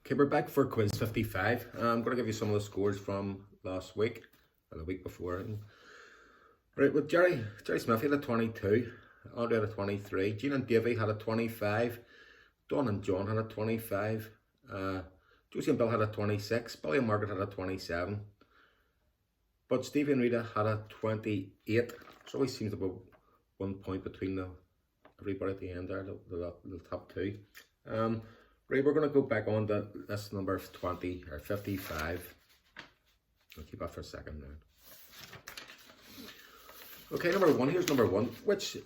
Okay, we're back for quiz 55. I'm going to give you some of the scores from last week, or the week before. Right, with Jerry Smith, he had a 22, Andrew had a 23, Jean and Davy had a 25, Don and John had a 25, Josie and Bill had a 26, Billy and Margaret had a 27, but Stevie and Rita had a 28. So always seems to be 1 point between everybody at the end there, the top two. Right, we're going to go back on to this number 20 or 55. I'll keep that for a second now. Okay, number one. Here's number one. Which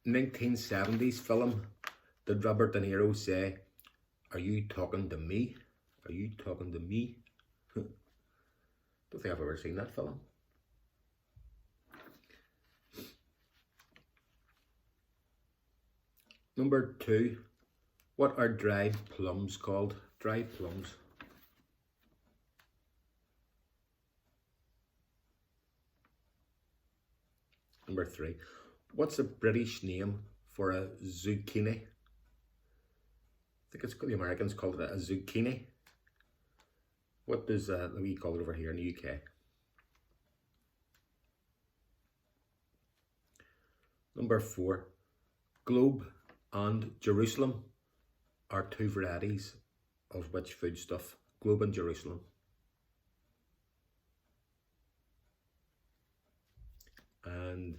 1970s film did Robert De Niro say, "Are you talking to me? Are you talking to me?" Don't think I've ever seen that film. Number two. What are dried plums called? Dried plums. Number three. What's a British name for a zucchini? I think the Americans called it a zucchini. What does we call it over here in the UK? Number four. Globe and Jerusalem are two varieties of which foodstuff? Globe and Jerusalem. And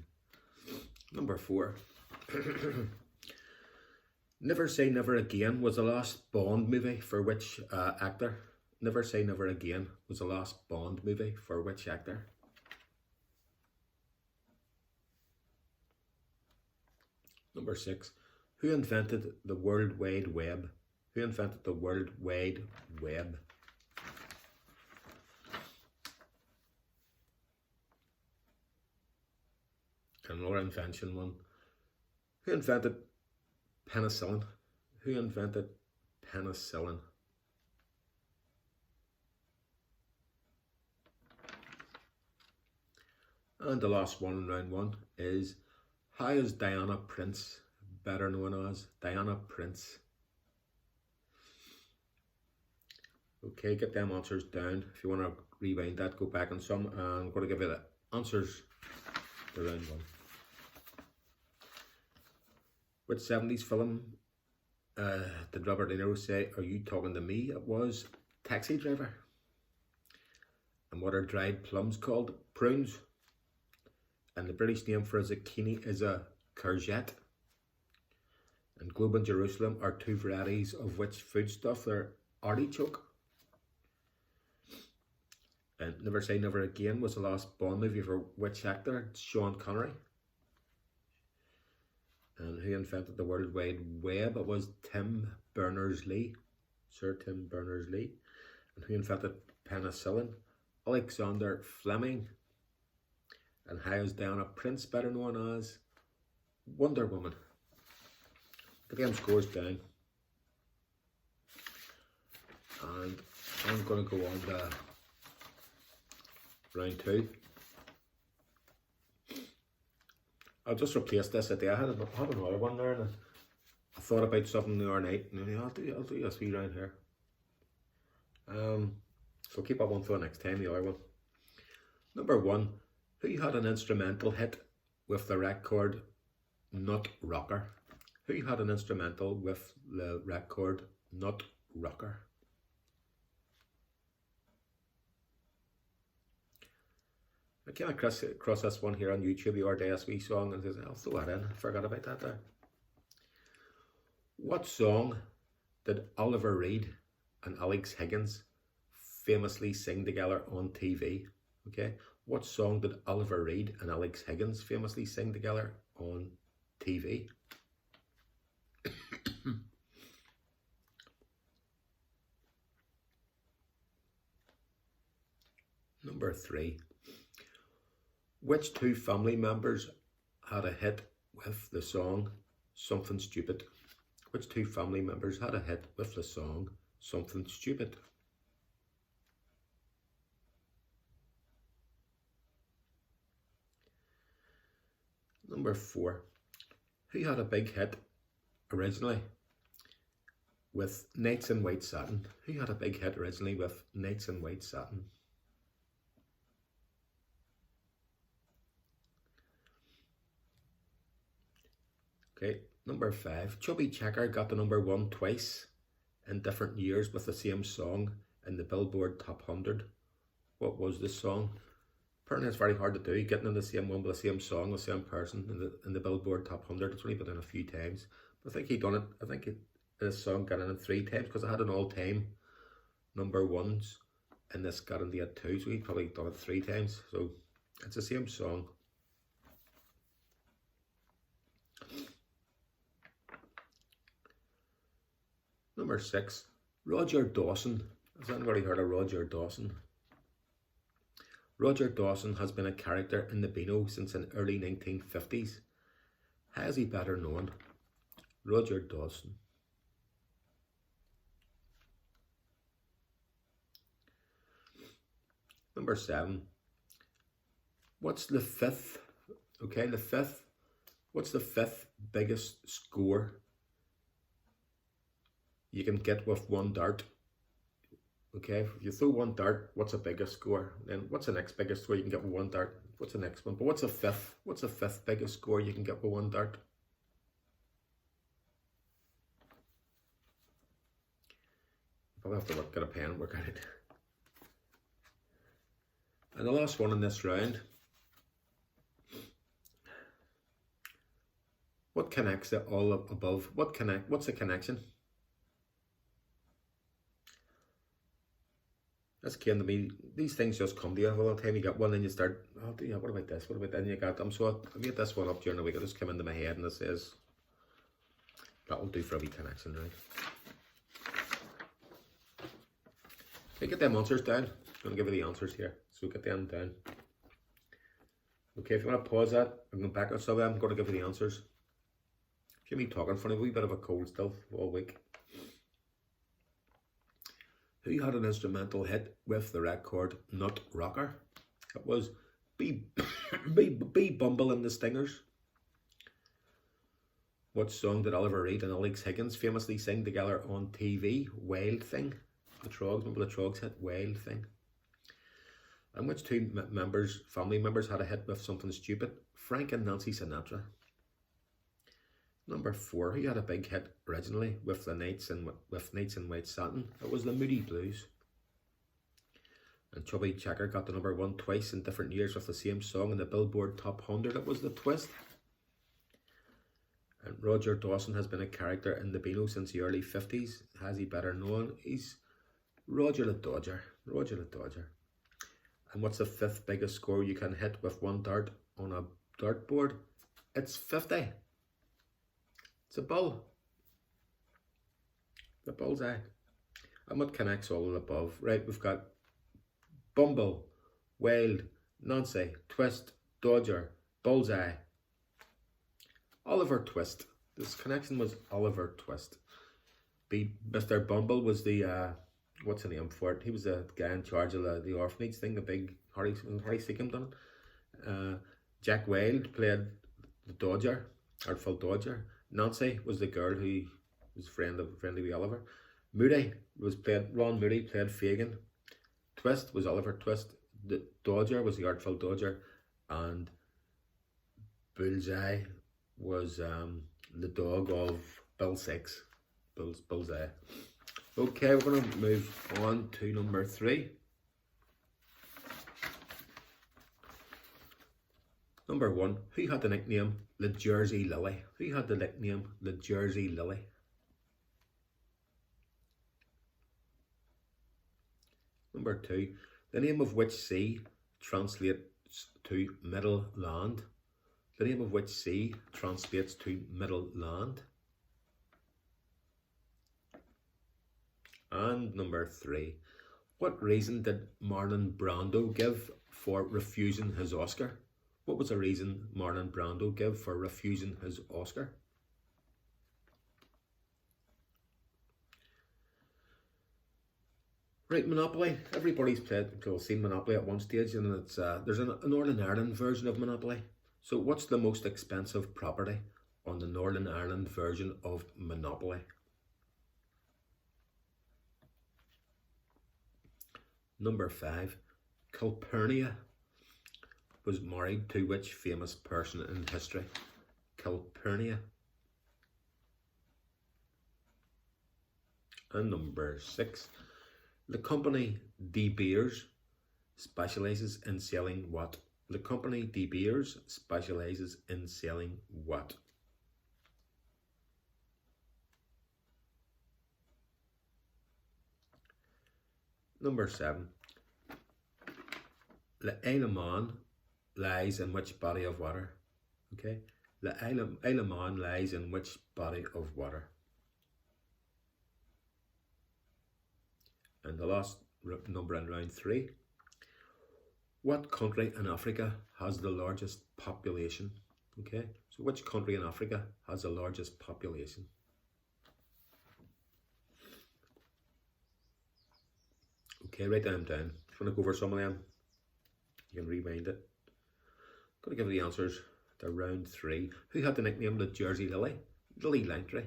number four. Never Say Never Again was the last Bond movie for which actor? Never Say Never Again was the last Bond movie for which actor? Number six. Who invented the World Wide Web? Who invented the World Wide Web? Another invention one. Who invented penicillin? Who invented penicillin? And the last one in round one is, how is Diana Prince better known as? Diana Prince. Okay, get them answers down. If you want to rewind that, go back on some. I'm going to give you the answers to round one. Which 70s film did Robert De Niro say, "Are you talking to me?" It was Taxi Driver. And what are dried plums called? Prunes. And the British name for a zucchini is a courgette. And Globe and Jerusalem are two varieties of which foodstuff? They're artichoke. And Never Say Never Again was the last Bond movie for which actor? It's Sean Connery. And who invented the World Wide Web? It was Tim Berners-Lee, Sir Tim Berners-Lee. And who invented penicillin? Alexander Fleming. And how is Diana Prince better known as? Wonder Woman. Get them scores down. And I'm going to go on to round two. I'll just replace this a day. I had another one there, and I thought about something the other night, and I'll do this wee round here. So keep that one for the next time, the other one. Number one. Who had an instrumental hit with the record Nut Rocker? Who had an instrumental with the record Nut Rocker? I came across this one here on YouTube the other day, this wee song, and I'll throw that in. I forgot about that there. What song did Oliver Reed and Alex Higgins famously sing together on TV? Okay, what song did Oliver Reed and Alex Higgins famously sing together on TV? Number three. Which two family members had a hit with the song Something Stupid? Which two family members had a hit with the song Something Stupid? Number four. Who had a big hit originally with Nights in White Satin? Who had a big hit originally with Nights in White Satin? Okay, number 5. Chubby Checker got the number 1 twice in different years with the same song in the Billboard Top 100. What was this song? Apparently it's very hard to do, getting in the same one with the same song, the same person in the Billboard Top 100. It's only been in a few times. But I think he done it, this song got in it 3 times because I had an all-time number 1s and this got in the 2, so he probably done it 3 times. So it's the same song. Number 6, Roger Dawson. Has anybody heard of Roger Dawson? Roger Dawson has been a character in the Beano since the early 1950s. How is he better known? Roger Dawson. Number 7, what's the 5th? Okay, the 5th. What's the 5th biggest score you can get with 1 dart? Okay, if you throw 1 dart, what's the biggest score? Then what's the next biggest score you can get with 1 dart? What's the next one? But what's the 5th? What's the 5th biggest score you can get with 1 dart? I'll have to get a pen and work on it. And the last one in this round. What connects the all above? What's the connection? That's came to me. These things just come to you all the time. You get one and you start, oh yeah, what about this? What about that? And you got them. So I made this one up during the week. It just came into my head and it says, that'll do for a wee connection, right? Okay, get them answers down. I'm going to give you the answers here. So get them down. Okay, if you want to pause that, I'm going back up some of them. I'm going to give you the answers. If you're me talking for a wee bit of a cold still all week. Who had an instrumental hit with the record Nut Rocker? It was B Bumble and the Stingers. What song did Oliver Reed and Alex Higgins famously sing together on TV? Wild Thing. The Trogs, remember the Trogs hit Wild Thing? And which 2 family members had a hit with something stupid? Frank and Nancy Sinatra. Number 4, who had a big hit originally with Nights in White Satin? It was the Moody Blues. And Chubby Checker got the number 1 twice in different years with the same song in the Billboard Top 100. It was The Twist. And Roger Dawson has been a character in the Beano since the early 50s. Has he better known? He's Roger the Dodger. Roger the Dodger. And what's the 5th biggest score you can hit with 1 dart on a dartboard? It's 50. It's a bull. The bullseye. And what connects all of the above? Right, we've got Bumble, Wild, Nancy, Twist, Dodger, Bullseye. Oliver Twist. This connection was Oliver Twist. Mr. Bumble was the, what's the name for it? He was the guy in charge of the orphanage thing, the big Harry Seacombe done it. Jack Wild played the Dodger, Artful Dodger. Nancy was the girl who was friendly with Oliver. Ron Moody played Fagin. Twist was Oliver Twist. The Dodger was the Artful Dodger, and Bullseye was the dog of Bill Six. Bullseye. Okay, we're going to move on to number 3. Number 1, who had the nickname the Jersey Lily? Who had the nickname the Jersey Lily? Number 2, the name of which sea translates to Middle Land? The name of which sea translates to Middle Land? And number 3, what reason did Marlon Brando give for refusing his Oscar? What was the reason Marlon Brando gave for refusing his Oscar? Right, Monopoly. Everybody's seen Monopoly at one stage, and it's there's a Northern Ireland version of Monopoly. So what's the most expensive property on the Northern Ireland version of Monopoly? Number 5, Calpurnia was married to which famous person in history? Calpurnia. And number 6, the company De Beers specializes in selling what? The company De Beers specializes in selling what? Number 7, the Isle of Man lies in which body of water? Okay, the Isle of Man lies in which body of water? And the last number in round 3, what country in Africa has the largest population? Okay, so which country in Africa has the largest population? Okay, write them down. Just want to go over some of them. You can rewind it. Going to give you the answers to round 3. Who had the nickname the Jersey Lily? Lily Langtry.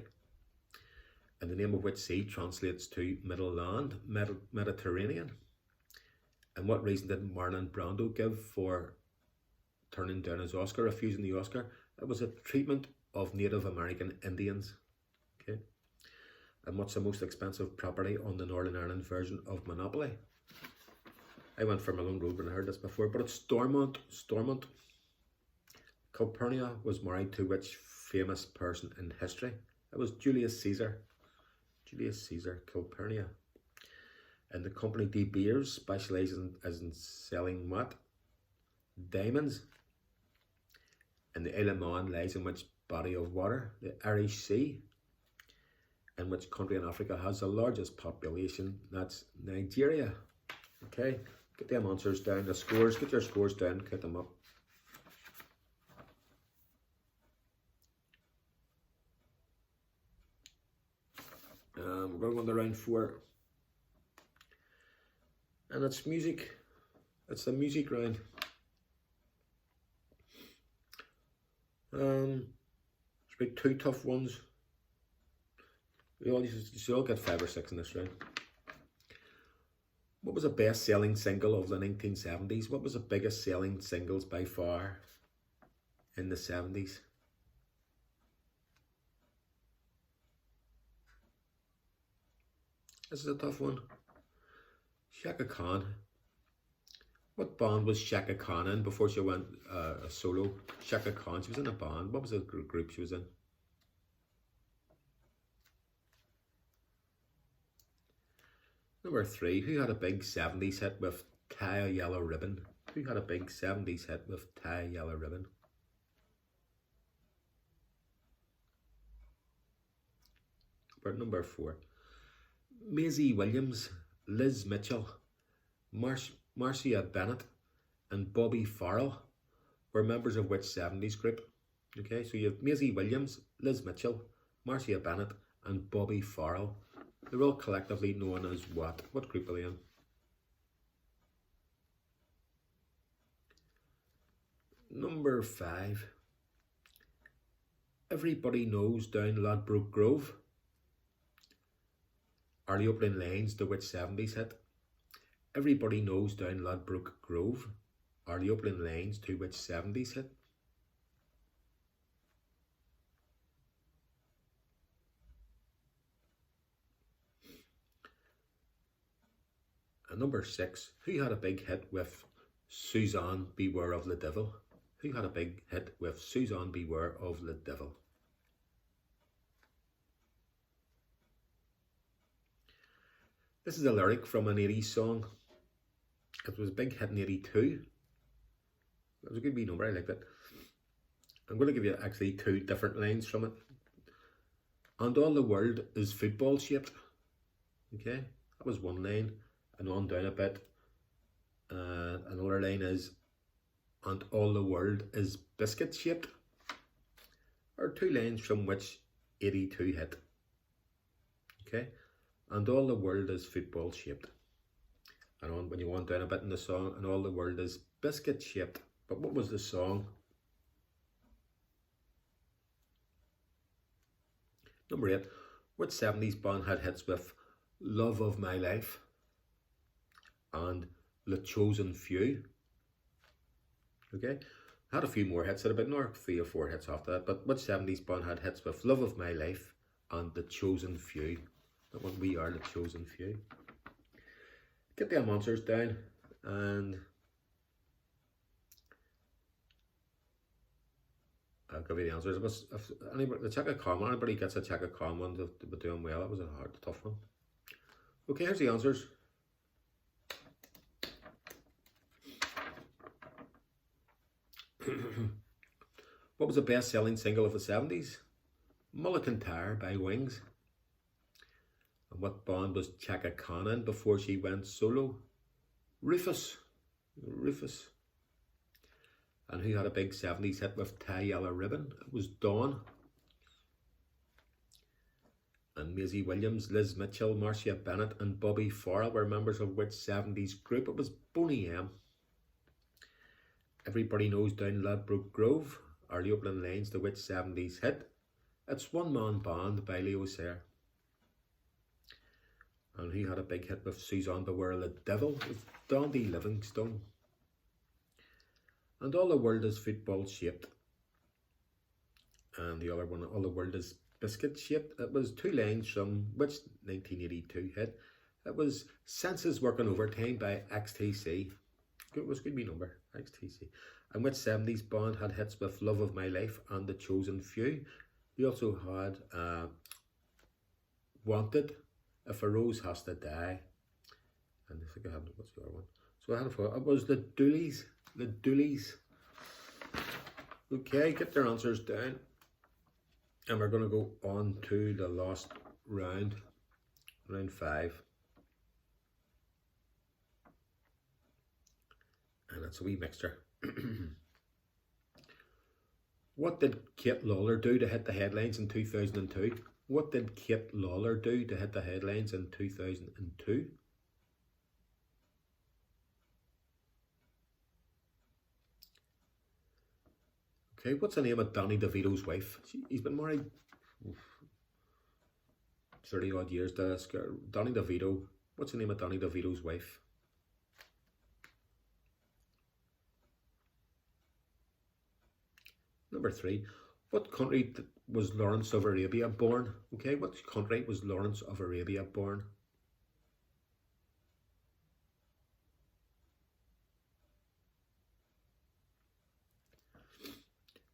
And the name of which sea translates to middle land, Mediterranean. And what reason did Marlon Brando give for turning down his Oscar, refusing the Oscar? It was a treatment of Native American Indians. Okay. And what's the most expensive property on the Northern Ireland version of Monopoly? I went for Malone Road when I heard this before, but it's Stormont. Stormont. Calpurnia was married to which famous person in history? It was Julius Caesar. Julius Caesar, Calpurnia. And the company De Beers specializes in selling what? Diamonds. And the Isle of Man lies in which body of water? The Irish Sea. And which country in Africa has the largest population? That's Nigeria. Okay, get them answers down, the scores, get your scores down, get them up. We're going to round 4. And it's music. It's the music round. There's about 2 tough ones. You should all get 5 or 6 in this round. What was the best-selling single of the 1970s? What was the biggest selling singles by far in the 70s? This is a tough one. Chaka Khan. What band was Chaka Khan in before she went a solo? Chaka Khan, she was in a band. What was the group she was in? Number 3, who had a big 70s hit with Tie a Yellow Ribbon? Who had a big 70s hit with Tie a Yellow Ribbon? Number 4, Maisie Williams, Liz Mitchell, Marcia Bennett and Bobby Farrell were members of which 70s group? Okay, so you have Maisie Williams, Liz Mitchell, Marcia Bennett and Bobby Farrell. They're all collectively known as what? What group are they in? Number 5, Everybody Knows Down Ladbroke Grove are the opening lines to which 70s hit? Everybody Knows Down Ladbroke Grove are the opening lines to which 70s hit? And number 6, who had a big hit with Suzanne Beware of the Devil? Who had a big hit with Suzanne Beware of the Devil? This is a lyric from an 80s song. It was a big hit in 82. It was a good wee number, I liked it. I'm going to give you actually 2 different lines from it. And all the world is football shaped. Okay, that was one line. And on down a bit, another line is, and all the world is biscuit shaped. Are 2 lines from which 82 hit. Okay, and all the world is football shaped. And on, when you want down a bit in the song, and all the world is biscuit shaped. But what was the song? Number 8, which 70s band had hits with Love of My Life and The Chosen Few. Okay, had a few more hits, had about another 3 or 4 hits after that, but which 70s band had hits with Love of My Life and The Chosen Few? That one, We Are The Chosen Few. Get the answers down, and I'll give you the answers. If anybody, the Chaka Khan one, anybody gets a Chaka Khan one to be doing well, that was a hard, tough one. Okay, here's the answers. What was the best-selling single of the 70s? Mulligan Tire by Wings. And what band was Chaka Khan in before she went solo? Rufus. And who had a big 70s hit with Tie Yellow Ribbon? It was Dawn. And Maisie Williams, Liz Mitchell, Marcia Bennett and Bobby Farrell were members of which 70s group? It was Boney M. Everybody Knows Down Ladbroke Grove are the opening lines to which 70s hit? It's One Man Band by Leo Sayer. And who had a big hit with Suzanne Beware the Devil? It was Dandy Livingstone. And All the World is Football Shaped. And the other one, All the World is Biscuit Shaped. It was 2 lines from which 1982 hit? It was Senses Working Overtime by XTC. It was a good wee number, XTC. And which 70s band had hits with Love of My Life and The Chosen Few? We also had Wanted, If a Rose Has to Die. And I think I haven't, what's the other one? So I had it was the Doolies. The Doolies. Okay, get their answers down. And we're going to go on to the last round, round 5. And it's a wee mixture. What did Kate Lawler do to hit the headlines in 2002? What did Kate Lawler do to hit the headlines in 2002? Okay, what's the name of Danny DeVito's wife? He's been married 30 odd years to this girl. Danny DeVito. What's the name of Danny DeVito's wife? Number 3. What country was Lawrence of Arabia born? Okay, what country was Lawrence of Arabia born?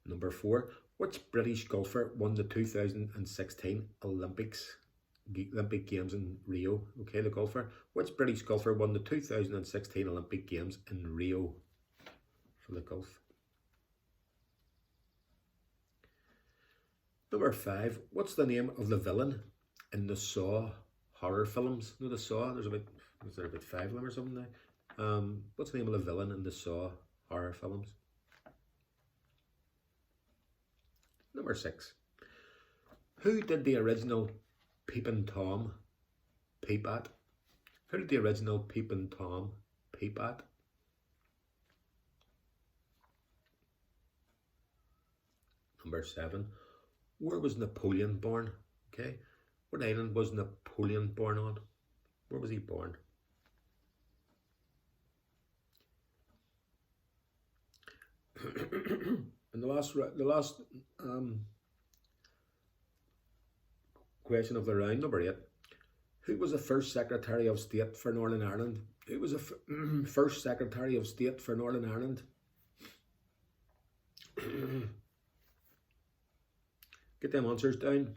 Number 4. Which British golfer won the 2016 Olympic Games in Rio? Okay, the golfer. Which British golfer won the 2016 Olympic Games in Rio for the golf? Number 5. What's the name of the villain in the Saw horror films? No, the Saw. Is there about 5 of them or something now? What's the name of the villain in the Saw horror films? Number 6. Who did the original Peepin' Tom peep at? Who did the original Peepin' Tom peep at? Number 7. Where was Napoleon born? Okay. What island was Napoleon born on? Where was he born? And the last question of the round, number 8. Who was the first Secretary of State for Northern Ireland? Who was the first Secretary of State for Northern Ireland? Get them answers down. Don't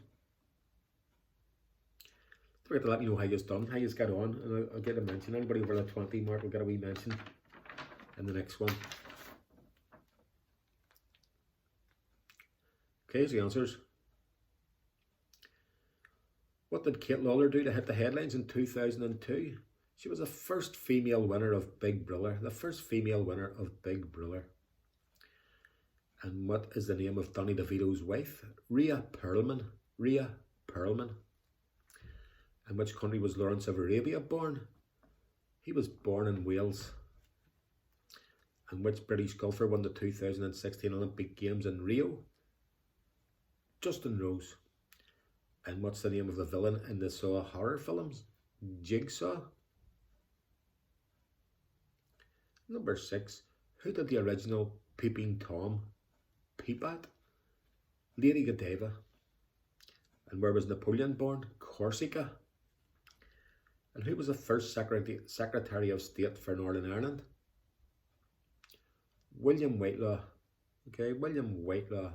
forget to let me know how you've done, how you've got on, and I'll get a mention. Anybody over the 20 mark will get a wee mention in the next one. Okay, here's the answers. What did Kate Lawler do to hit the headlines in 2002? She was the first female winner of Big Brother. The first female winner of Big Brother. And what is the name of Danny DeVito's wife? Rhea Perlman. Rhea Perlman. And which country was Lawrence of Arabia born? He was born in Wales. And which British golfer won the 2016 Olympic Games in Rio? Justin Rose. And what's the name of the villain in the Saw horror films? Jigsaw. Number 6. Who did the original Peeping Tom peep at? Lady Godiva. And where was Napoleon born? Corsica. And who was the first Secretary of State for Northern Ireland? William Whitelaw. Okay, William Whitelaw.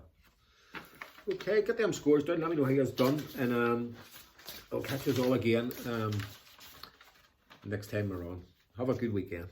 Okay, get them scores down. Let me know how you guys done. And I'll catch you all again next time we're on. Have a good weekend.